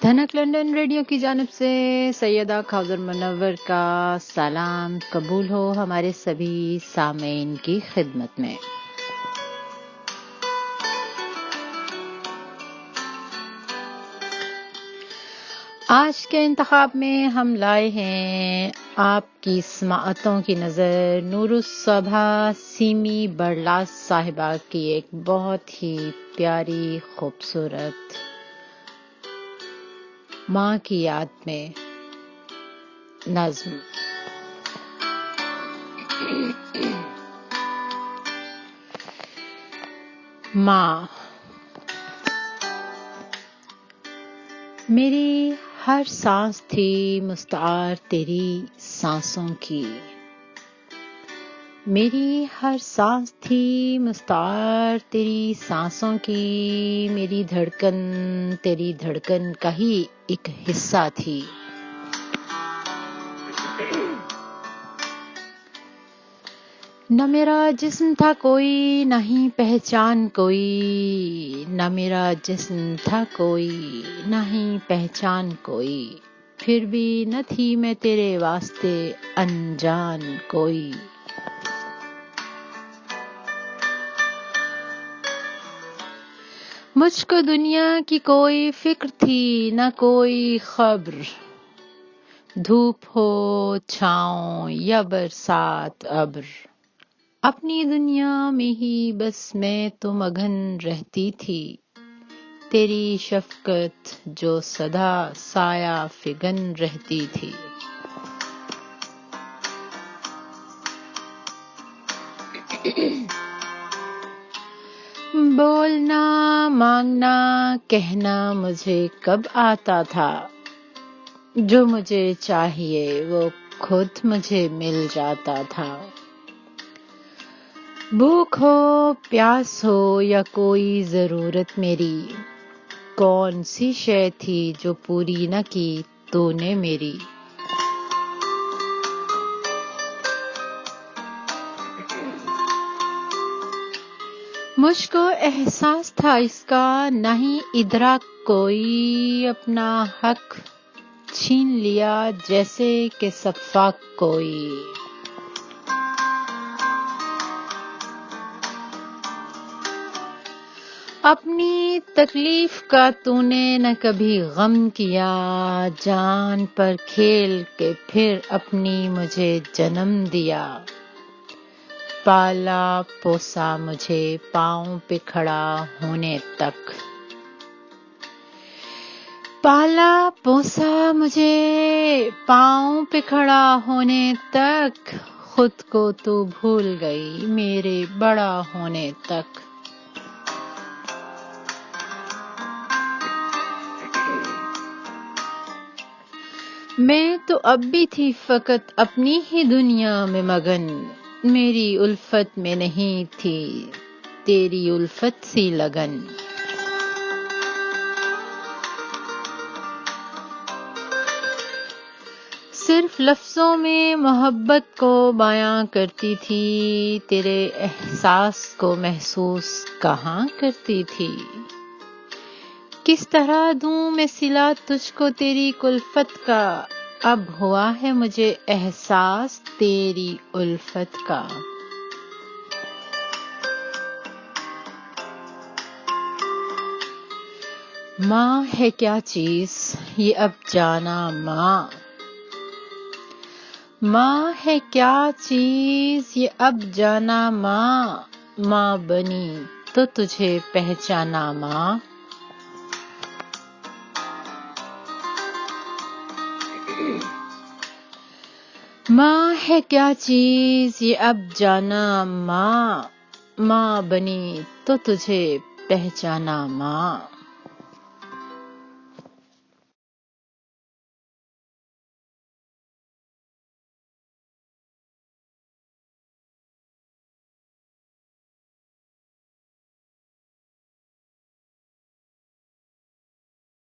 دھنک London radio کی جانب سے سیدہ کاوثر منور کا سلام قبول ہو ہمارے سبھی سامعین کی خدمت میں۔ آج کے انتخاب میں ہم لائے ہیں آپ کی سماعتوں کی نظر نور الصبا سیمی برلاس صاحبہ کی ایک بہت ہی پیاری خوبصورت ماں کی یاد میں نظم۔ ماں، میری ہر سانس تھی مستعار تیری سانسوں کی، میری ہر سانس تھی مستعار تیری سانسوں کی، میری دھڑکن تیری دھڑکن کا ہی ایک حصہ تھی۔ نہ میرا جسم تھا کوئی نہ ہی پہچان کوئی، نہ میرا جسم تھا کوئی نہ ہی پہچان کوئی، پھر بھی نہ تھی میں تیرے واسطے انجان کوئی۔ مجھ کو دنیا کی کوئی فکر تھی نہ کوئی خبر، دھوپ ہو چھاؤں یا برسات ابر، اپنی دنیا میں ہی بس میں تو مگن رہتی تھی، تیری شفقت جو سدا سایہ فگن رہتی تھی۔ بولنا مانگنا کہنا مجھے کب آتا تھا، جو مجھے چاہیے وہ خود مجھے مل جاتا تھا۔ بھوک ہو پیاس ہو یا کوئی ضرورت میری، کون سی شے تھی جو پوری نہ کی تو نے میری۔ مجھ کو احساس تھا اس کا نہ ہی ادراک کوئی، اپنا حق چھین لیا جیسے کہ سفاک کوئی۔ اپنی تکلیف کا تو نے نہ کبھی غم کیا، جان پر کھیل کے پھر اپنی مجھے جنم دیا۔ پالا پوسا مجھے پاؤں پہ کھڑا ہونے تک، پالا پوسا مجھے پاؤں پہ کھڑا ہونے تک، خود کو تو بھول گئی میرے بڑا ہونے تک۔ میں تو اب بھی تھی فقط اپنی ہی دنیا میں مگن، میری الفت میں نہیں تھی تیری الفت سی لگن۔ صرف لفظوں میں محبت کو بیاں کرتی تھی، تیرے احساس کو محسوس کہاں کرتی تھی۔ کس طرح دوں میں صلہ تجھ کو تیری الفت کا، اب ہوا ہے مجھے احساس تیری الفت کا۔ ماں ہے کیا چیز یہ اب جانا ماں، ماں ہے کیا چیز یہ اب جانا ماں، ماں بنی تو تجھے پہچانا ماں۔ ماں ہے کیا چیز یہ اب جانا ماں، ماں بنی تو تجھے پہچانا ماں۔